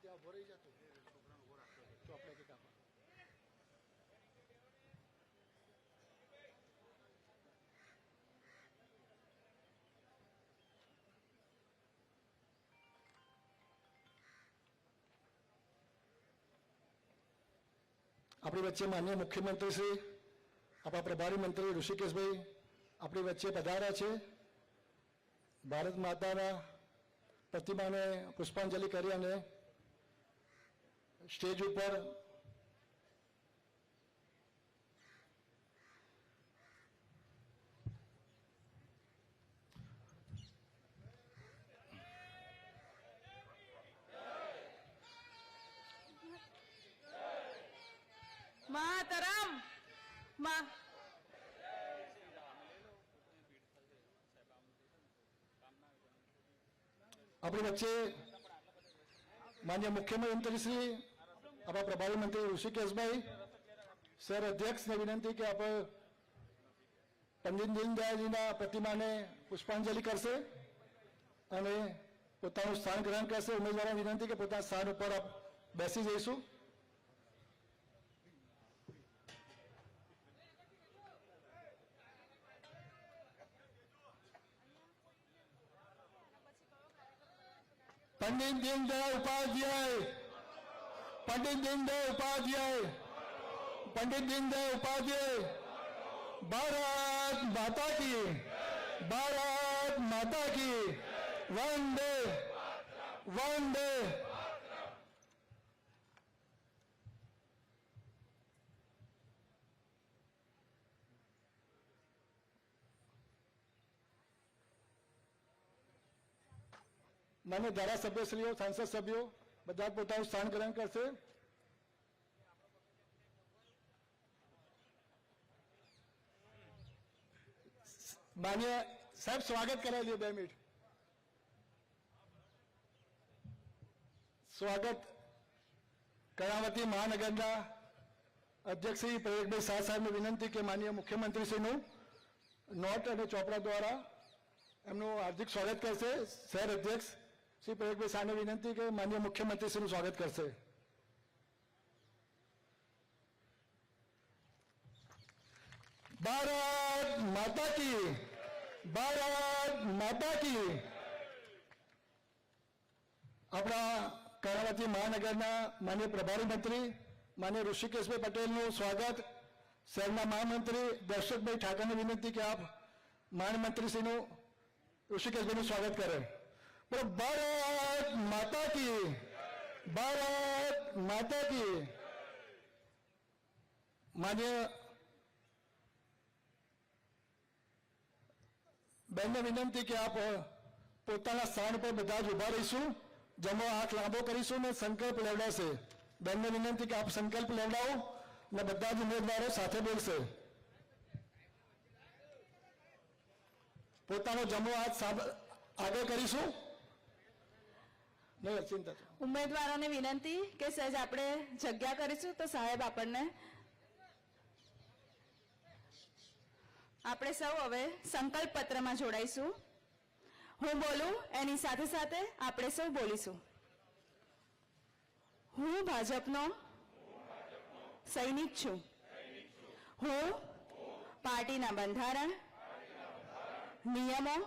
ત્યાં ઉભો રહી જતો તો આપણે કંઈક આપો. આપણી વચ્ચે માનનીય મુખ્યમંત્રી શ્રી આપણા પ્રભારી મંત્રી ઋષિકેશભાઈ આપણી વચ્ચે પધાર્યા છે. ભારત માતાના પ્રતિમાને પુષ્પાંજલિ કરી અને સ્ટેજ ઉપર માતરમ માં આપણી વચ્ચે માન્ય મુખ્યમંત્રી શ્રી આપણા પ્રભારી મંત્રી ઋષિકેશભાઈ સર અધ્યક્ષને વિનંતી કે આપ પંડિત દીનદયાળજીના પ્રતિમાને પુષ્પાંજલિ કરશે અને પોતાનું સ્થાન ગ્રહણ કરશે. ઉમેદવારોને વિનંતી કે પોતાના સ્થાન ઉપર આપ બેસી જઈશું. पंडित दीनदयाल उपाध्याय, पंडित दीनदयाल उपाध्याय, पंडित दीनदयाल उपाध्याय, भारत माता की, भारत माता की, वंदे वंदे. मान्य धारासभ्यश्रीओ सांसद सभ्यो બધા પોતાનું સ્થાન ગ્રહણ કરશે. માન્ય સાહેબ સ્વાગત કરાવી લે 2 મિનિટ. સ્વાગત કર્ણાવતી મહાનગરના અધ્યક્ષ શ્રી પ્રવેશભાઈ શાહ સાહેબને વિનંતી કે માનનીય મુખ્યમંત્રીશ્રીનું નોટ અને ચોપડા દ્વારા એમનું હાર્દિક સ્વાગત કરશે. શહેર અધ્યક્ષ श्री प्रवेशभाई शाह ने विनंती के माननीय मुख्यमंत्री श्री स्वागत करते. भारत माता की, भारत माता की. अपना कर्णावती महानगરના माननीय प्रभारी मंत्री माननीय ऋषिकेशભાઈ પટેલનું સ્વાગત. શહેરના મહામંત્રી દર્શકભાઈ ઠાકરને વિનંતી કે આપ મહામંત્રીશ્રીનું ઋષિકેશભાઈનું સ્વાગત કરે. भारत माता की, भारत माता की. मान्य બેનને વિનંતી કે આપ પોતાના સ્થાન પર બધા જ ઉભા રહીશું. જમણો હાથ લાંબો કરીશું ને સંકલ્પ લેવડાવશે. બેનને વિનંતી કે આપ સંકલ્પ લેવડાવો ને બધા જ ઉમેદવારો સાથે બોલશે. પોતાનો જમણો હાથ આગળ કરીશું. ઉમેદવારોને વિનંતી કે સહેજ આપણે જગ્યા કરીશું તો સાહેબ આપણને આપણે સૌ હવે સંકલ્પ પત્રમાં જોડાઈશું. હું બોલું એની સાથે સાથે આપણે સૌ બોલીશું. હું ભાજપનો સૈનિક છું. હું પાર્ટીના બંધારણ, નિયમો,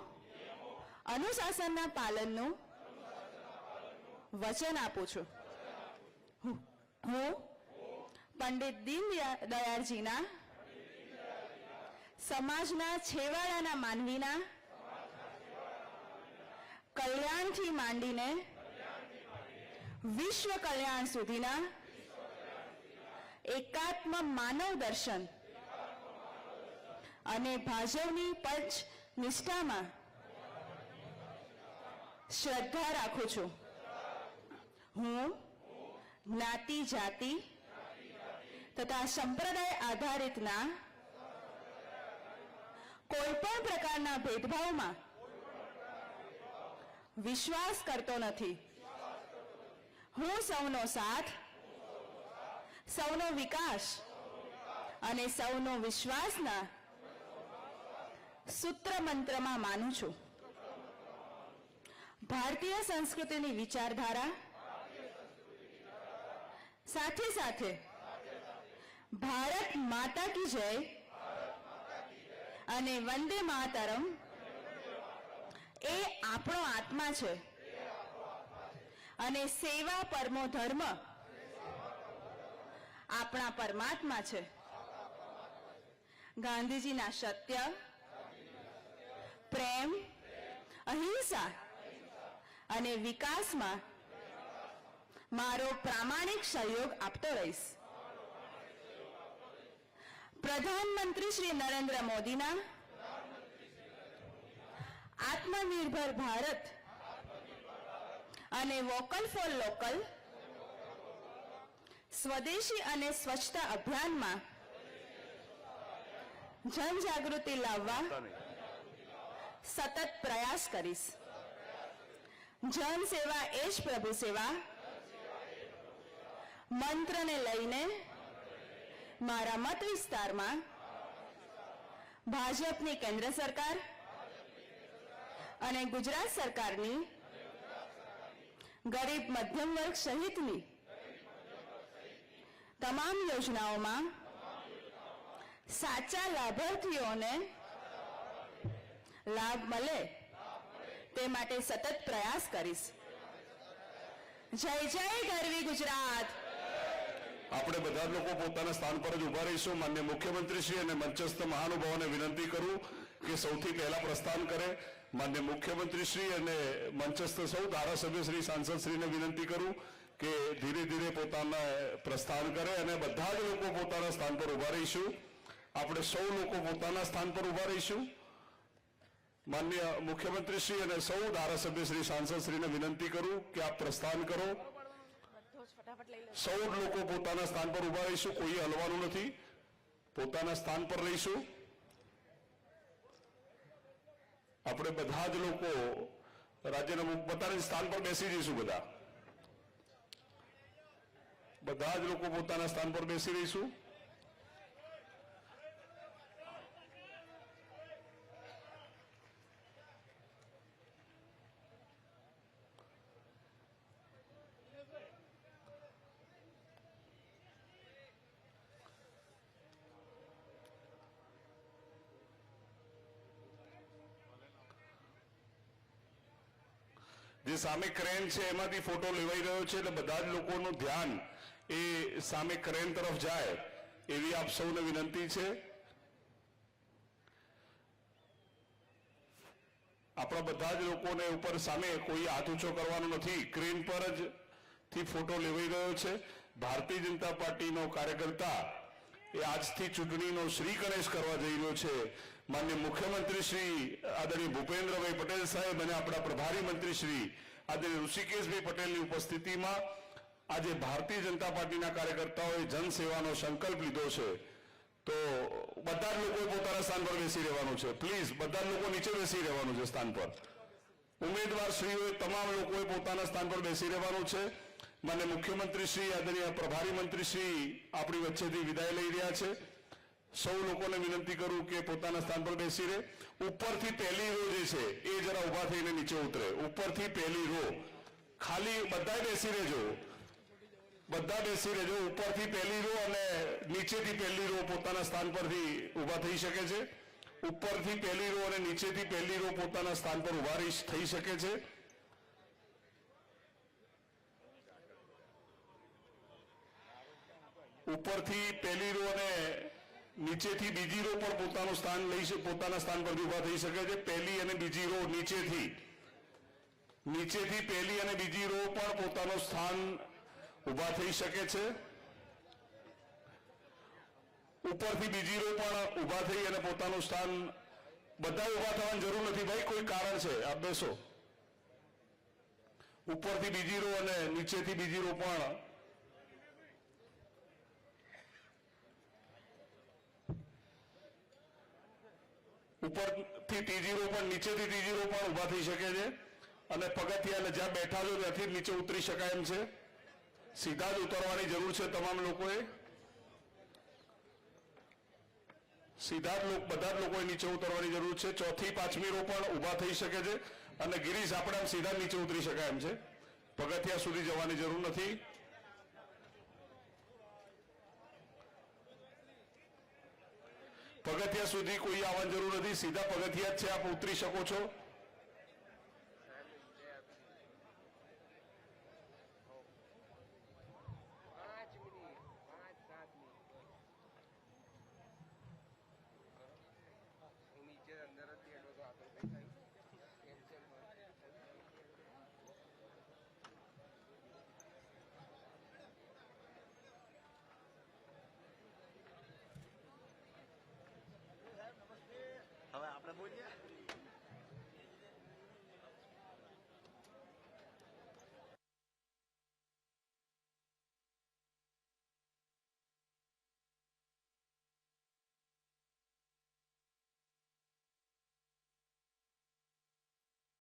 અનુશાસનના પાલનનું વચન આપું છું. હું પંડિત દીનદયાળજીના સમાજના છેવાડાના માનવીના કલ્યાણથી માંડીને વિશ્વ કલ્યાણ સુધીના એકાત્મ માનવ દર્શન અને ભાજપની પંચ નિષ્ઠામાં શ્રદ્ધા રાખું છું. હું જ્ઞાતિ જાતિ તથા સંપ્રદાય આધારિતના કોઈ પણ પ્રકારના ભેદભાવમાં વિશ્વાસ કરતો નથી. હું સૌનો સાથ, સૌનો વિકાસ અને સૌનો વિશ્વાસના સૂત્ર મંત્રમાં માનું છું. ભારતીય સંસ્કૃતિની વિચારધારા સાથે સાથે ભારત માતા કી જય અને વંદે માતરમ એ આપણો આત્મા છે અને સેવા પરમો ધર્મ આપણા પરમાત્મા છે. ગાંધીજીના સત્ય, પ્રેમ, અહિંસા અને વિકાસમાં મારો પ્રામાણિક સહયોગ આપતો રહીશ. પ્રધાનમંત્રી શ્રી નરેન્દ્ર મોદીના આત્મનિર્ભર ભારત અને વોકલ ફોર લોકલ સ્વદેશી અને સ્વચ્છતા અભિયાનમાં જનજાગૃતિ લાવવા સતત પ્રયાસ કરીશ. જન સેવા એ જ પ્રભુ સેવા મંત્રને લઈને મારા મત વિસ્તારમાં ભાજપની કેન્દ્ર સરકાર અને ગુજરાત સરકારની ગરીબ મધ્યમ વર્ગ સહિતની તમામ યોજનાઓમાં સાચા લાભાર્થીઓને લાભ મળે તે માટે સતત પ્રયાસ કરીશ. જય જય ગરવી ગુજરાત. આપણે બધા લોકો પોતાના સ્થાન પર જ ઉભા રહીશું. માન્ય મુખ્યમંત્રીશ્રી અને મંચસ્થ મહાનુભાવોને વિનંતી કરું કે સૌથી પહેલા પ્રસ્થાન કરે. માન્ય મુખ્યમંત્રીશ્રી અને મંચસ્થ સૌ ધારાસભ્યશ્રી, સાંસદશ્રીને વિનંતી કરું કે ધીરે ધીરે પોતાના પ્રસ્થાન કરે અને બધા જ લોકો પોતાના સ્થાન પર ઉભા રહીશું. આપણે સૌ લોકો પોતાના સ્થાન પર ઉભા રહીશું. માન્ય મુખ્યમંત્રીશ્રી અને સૌ ધારાસભ્યશ્રી, સાંસદશ્રીને વિનંતી કરું કે આપ પ્રસ્થાન કરો. સૌ લોકો પોતાના સ્થાન પર ઉભા રહીશું. કોઈ હલવાનું નથી. પોતાના સ્થાન પર રહીશું. આપણે બધા જ લોકો રાજ્યના પોતાના સ્થાન પર બેસી જઈશું. બધા જ લોકો પોતાના સ્થાન પર બેસી રહીશું. જે સામે ક્રેન છે એમાંથી ફોટો લેવાઈ રહ્યો છે એટલે બધા જ લોકોનું ધ્યાન એ સામે ક્રેન તરફ જાય એવી આપ સૌને વિનંતી છે. આપણા બધા જ લોકોને ઉપર સામે કોઈ હાથ ઊંચો કરવાનો નથી. ક્રેન પર જ થી ફોટો લેવાઈ રહ્યો છે. ભારતીય જનતા પાર્ટીનો કાર્યકર્તા એ આજથી ચૂંટણીનો શ્રી ગણેશ કરવા જઈ રહ્યો છે. માન્ય મુખ્યમંત્રી શ્રી આદરણીય ભૂપેન્દ્રભાઈ પટેલ સાહેબ અને આપણા પ્રભારી મંત્રી શ્રી આદરણીય ઋષિકેશભાઈ પટેલની ઉપસ્થિતિમાં આજે ભારતીય જનતા પાર્ટીના કાર્યકર્તાઓએ જનસેવાનો સંકલ્પ લીધો છે. તો બધા જ લોકોએ પોતાના સ્થાન પર બેસી રહેવાનું છે. પ્લીઝ બધા જ લોકો નીચે બેસી રહેવાનું છે સ્થાન પર. ઉમેદવાર શ્રીઓએ તમામ લોકોએ પોતાના સ્થાન પર બેસી રહેવાનું છે. માન્ય મુખ્યમંત્રી શ્રી આદરણીય પ્રભારી મંત્રી શ્રી આપણી વચ્ચેથી વિદાય લઈ રહ્યા છે. સૌ લોકોને વિનંતી કરું કે પોતાના સ્થાન પર બેસી રહે. ઉપરથી પહેલી રો જે છે એ જરા ઉભા થઈને નીચે ઉતરે. ઉપરથી પહેલી રો ખાલી બધા બેસી રહેજો. બધા બેસી રહેજો. ઉપરથી પહેલી રો અને નીચેથી પહેલી રો પોતાના સ્થાન પરથી ઉભા થઈ શકે છે. ઉપરથી પહેલી રો અને નીચેથી પહેલી રો પોતાના સ્થાન પર ઉભા થઈ શકે છે. ઉપરથી પહેલી રો અને નીચેથી બીજી રો પર પોતાનું સ્થાન પોતાના સ્થાન પરથી ઉભા થઈ શકે છે. પહેલી અને બીજી રો નીચેથી પહેલી અને બીજી રો પણ પોતાનું સ્થાન ઉભા થઈ શકે છે. ઉપરથી બીજી રો પણ ઉભા થઈ અને પોતાનું સ્થાન. બધા ઉભા થવાની જરૂર નથી ભાઈ, કોઈ કારણ છે. આપ બેસો. ઉપરથી બીજી રો અને નીચેથી બીજી રો પણ ઉપરથી ત્રીજી રો પણ નીચેથી ત્રીજી રો પણ ઉભા થઈ શકે છે. અને પગથિયા જ્યાં બેઠા છો ત્યાંથી નીચે ઉતરી શકાય એમ છે. સીધા જ ઉતરવાની જરૂર છે તમામ લોકોએ. બધા જ લોકોએ નીચે ઉતરવાની જરૂર છે. ચોથી પાંચમી રો પણ ઉભા થઈ શકે છે. અને ગિરીશ આપણે આમ સીધા નીચે ઉતરી શકાય એમ છે. પગથિયા સુધી જવાની જરૂર નથી. પગથિયા સુધી કોઈ આવવાની જરૂર નથી, સીધા પગથિયા જ છે, આપ ઉતરી શકો છો.